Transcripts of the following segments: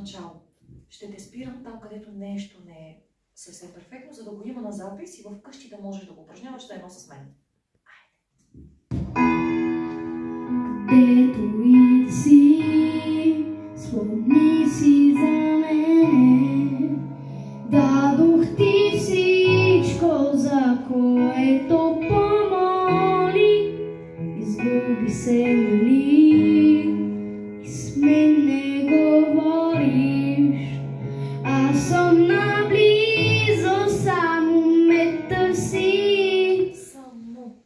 начало. Ще те спирам там, където нещо не е съвсем перфектно, за да го има на запис и вкъщи да можеш да го упражняваш заедно с мен. Където и да си, спомни си за мене. Дадох ти всичко, за което помоли. Изгуби се, нали? И с мен не говориш. Аз съм наблизо, само ме търси. Само.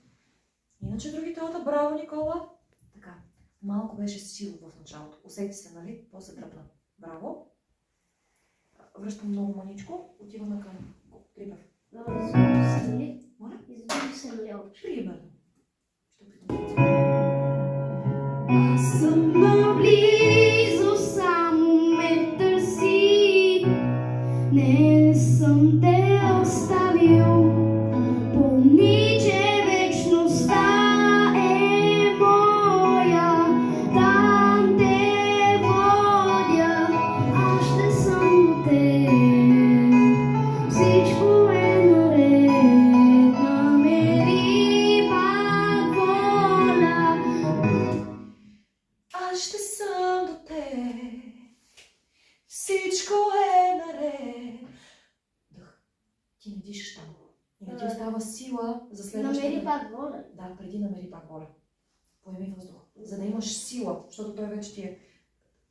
Иначе другите ота, браво, Никола. Така, малко беше сило в началото. Усети се, нали? После дръпна. Браво. Връщам много маничко. Отиваме към Припев. Добре, изгуби се, нали? Моля? Изгуби се, нали? Примерно. Ще опитам. Аз съм наблизо, само ме търси. Не съм те оставил. Помни, че вечността е моя. Там те водя. Аз ще съм до теб. Всичко е наред. Намери пак воля. Аз ще съм до теб. Всичко е наред. Дъх. Ти не дишаш там. И не ти остава сила за следващата. Намери пак воля. Да, преди намери пак воля. Поеми въздух. За да имаш сила, защото той вече ти е...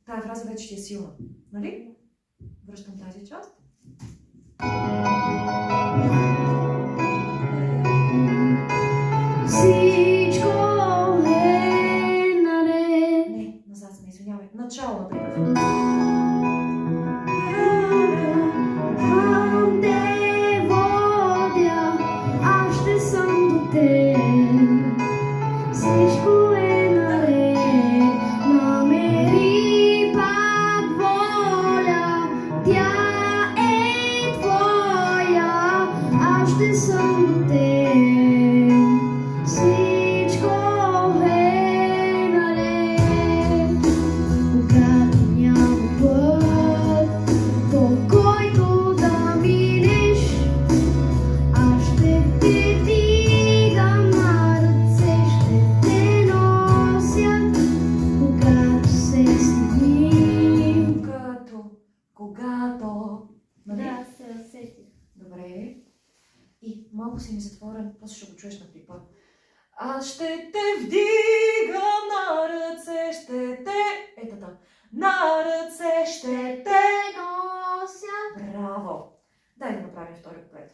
Тая фраза вече ти е силна. Нали? Връщам тази част. Всичко е наред. Не, назад сме, извинявай. Начало на Припев. Там те водя, аз ще съм до теб. Всичко е наред, намери пак воля. Тя е твоя, аз ще съм до теб. Всичко е наред. Когато няма път, по който да минеш, аз ще те вдигам на ръце, ще те нося, когато се стемни. Когато... Нали? Да, се усетих. Добре. И малко си ми затворен, после ще го чуеш на Припа. Аз ще те вдигам на ръце, ще те... Етата. На ръце ще те... Нося. Браво! Дай да направим втори куплет.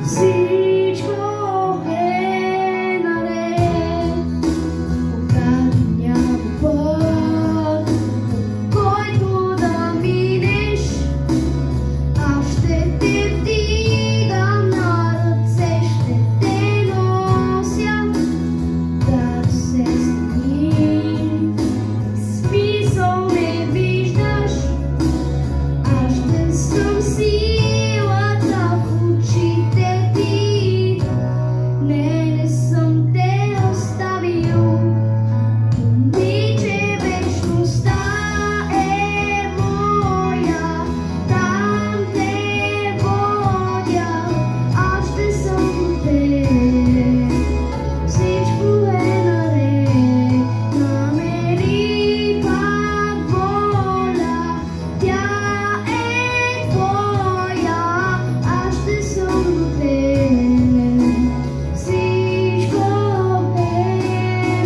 Всичко е наред, когато няма път, който да минеш, аз ще те вдигам на ръце, ще те нося, да се стемни. Смисъл не виждаш, аз ще съм силата в очите ти. Не съм те оставил. Помни, че вечността е моя. Там те водя, аз ще съм до теб. Всичко е наред, намери пак воля. Тя е твоя, аз ще съм до теб. Всичко е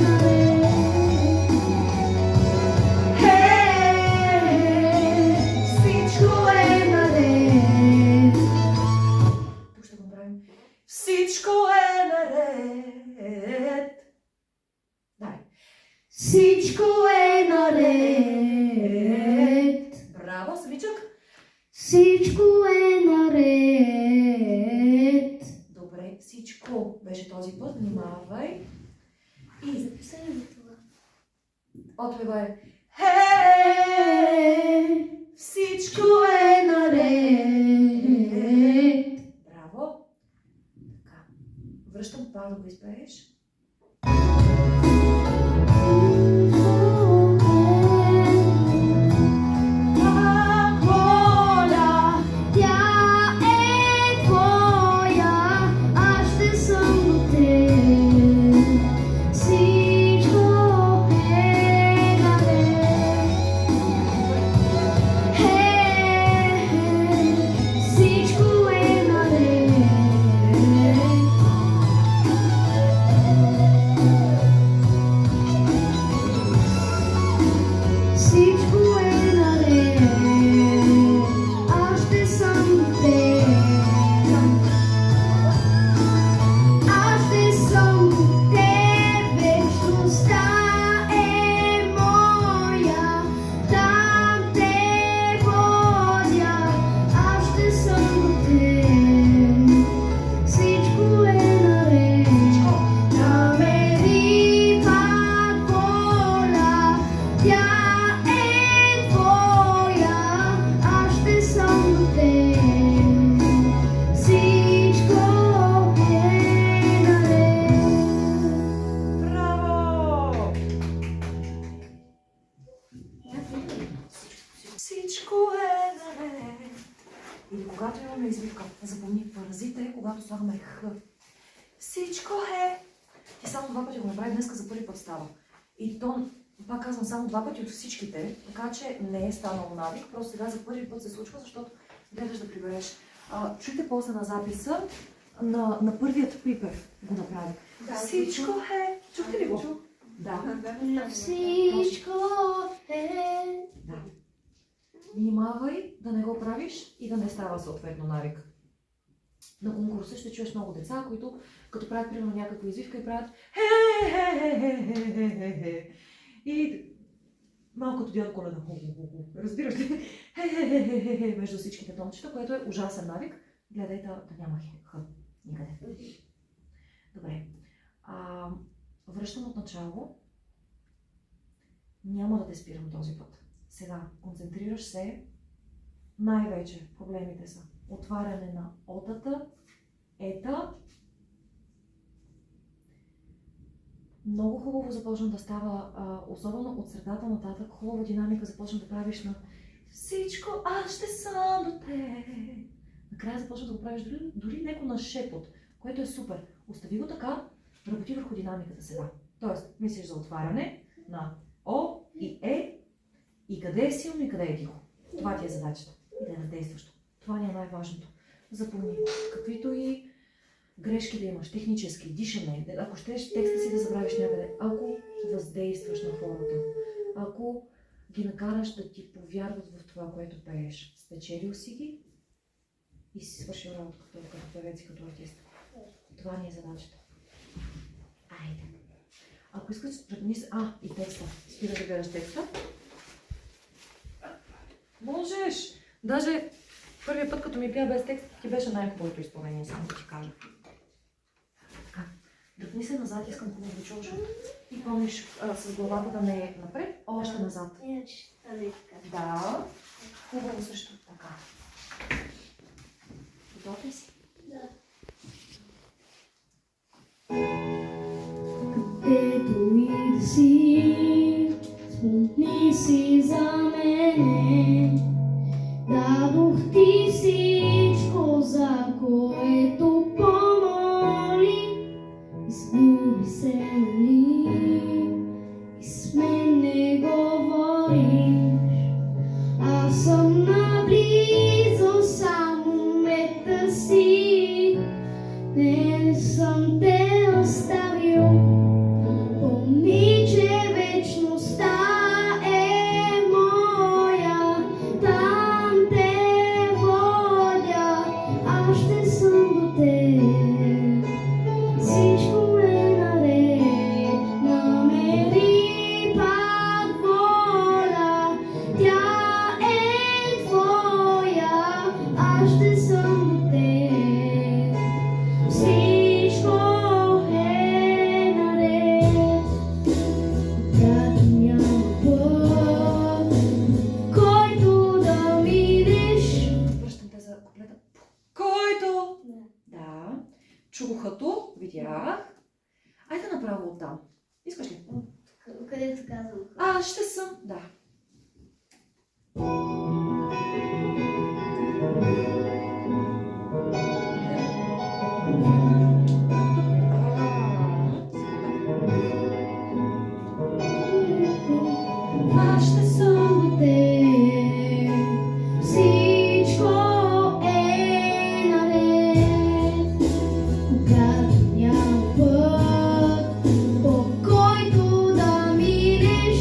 наред. Всичко е наред. Тук ще го направим. Всичко е наред. Дай. Всичко е наред. Браво, самичък. Всичко е наред. Добре, всичко беше този път. Внимавай. И Записали ли това? отпевай. Всичко е наред. Браво. Така. Връщам пак да го изпееш. когато имаме извивка, запомни, паразит е, когато слагаме х. Всичко е. Ти само 2 пъти го направи, днеска за първи път става. И то, пак казвам, само 2 пъти от всичките, така че не е станало навик, просто сега за първи път се случва, защото гледаш да прибереш. Чуйте после на записа, на първият припев го направи. Да, Всичко е. Чухте ли го? Да. Всичко е. Да. Внимавай да не го правиш и да не става съответно навик. На конкурса ще чуеш много деца, които като правят примерно някаква извивка и правят хе-хе-хе-хе-хе-хе-хе. И малкото дядо Коледа. Разбираш ли? Хе-хе-хе-хе-хе между всичките тончета, което е ужасен навик. Гледай да няма х никъде. Добре. Връщам от начало. Няма да те спирам този път. Сега концентрираш се. Най-вече проблемите са отваряне на отата, ета. Много хубаво започна да става, особено от средата нататък, хубава динамика започна да правиш на всичко, аз ще съм до те. Накрая започна да го правиш дори леко на шепот, което е супер. Остави го така, работи върху динамиката сега. Тоест, мислиш за отваряне на О и Е и къде е силно и къде е тихо. Това ти е задачата. И да е въздействащо. Това ни е най-важното. Запомни, каквито и грешки да имаш, технически, дишане, ако щеш текста си да забравиш някъде, ако въздействаш на хората, ако ги накараш да ти повярват в това, което пееш, спечелил си ги и си свършил работа като певец и като артист. Това ни е задачата. Айде. Ако искаш, тръгни се... и текста. Спира да гледаш текста. Можеш! Даже първият път, като ми пя без текст, ти беше най-хубавото изпълнение, само да ти кажа. Така, дръпни се назад, искам хубаво да чуеш. И помниш с главата да не е напред, още назад. Иначе стане така. Да, хубаво също така. Готов ли си? Да. Където и да си, спомни си за мене. Дадох ти всичко, за което помоли. Изгуби се, нали? И с мен не говориш. Аз съм наблизо, само ме търси. Не съм те оставил. Помни, че вечността е моя. Там те водя, аз ще съм до теб. Всичко е наред, намери пак воля. Тя е твоя, аз ще съм до теб. Всичко е наред, когато няма път, който да минеш. Връщам те за куплета. Който? Да. Чухато, видях. Айде направо оттам. Искаш ли? Където казвам. Аз ще съм. Да. Аз ще съм до теб. Всичко е наред, когато няма път, по който да минеш.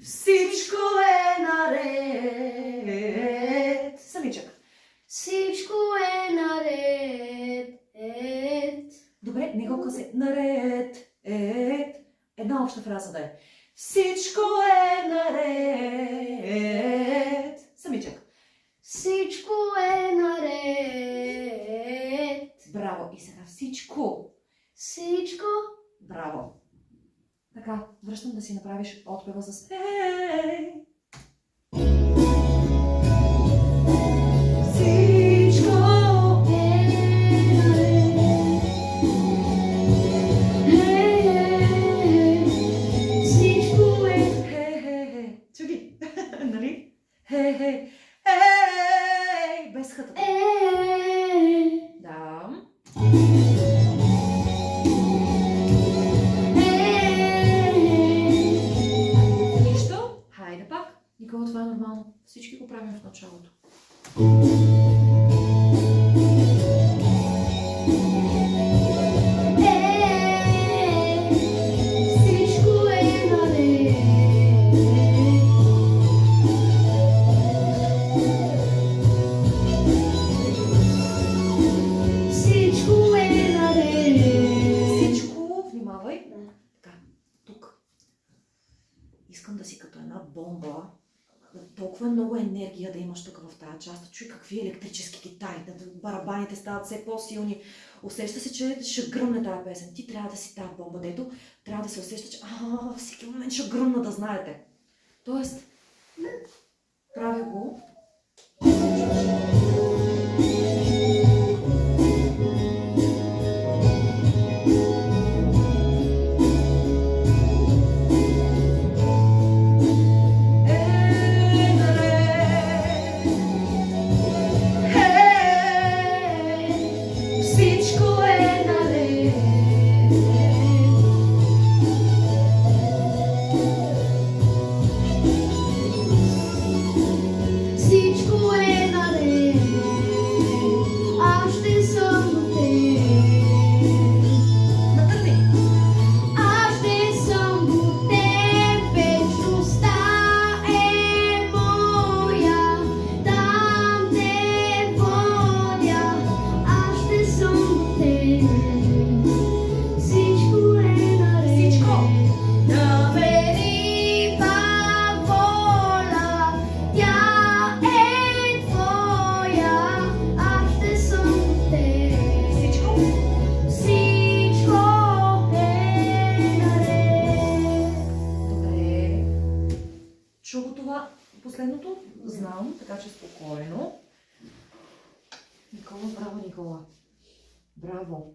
Всичко е наред. Самичък. Всичко е наред. Добре, не го казе наред. Една обща фраза да е. Всичко е наред. Самичък. Всичко е наред. Браво. И сега всичко. Всичко. Браво. Така, връщам да си направиш отпева с Ей. Всичко Е наред. Всичко е. Хе. Чуги. Нали? Хе. Ей. Без хътата. Да. Нищо. Хайде пак. Никола, това е нормално. Всички го правим в началото. Всичко е наред. Всичко е наред. Всичко, внимавай. Да. Така, тук. Искам да си като една бомба. Толкова много енергия да имаш тук в тази част. Чуй какви електрически гитари. Барабаните стават все по-силни. Усеща се, че ще гръмне тази песен. Ти трябва да си тази бомба, дето трябва да се усеща, че всеки момент ще гръмна, да знаете. Тоест, правя го. Всичко е наред. Всичко е наред. Аз ще съм до теб. Натърни. Аз ще съм до теб. Вечността е моя. Там те водя. Аз ще съм до теб. Всичко е наред. Всичко. Намери пак воля, тя е твоя, аз ще съм до теб. Всичко. Всичко е наред. Добре. Чу го това последното? Знам, така че спокойно. Никола, браво, Никола. Браво.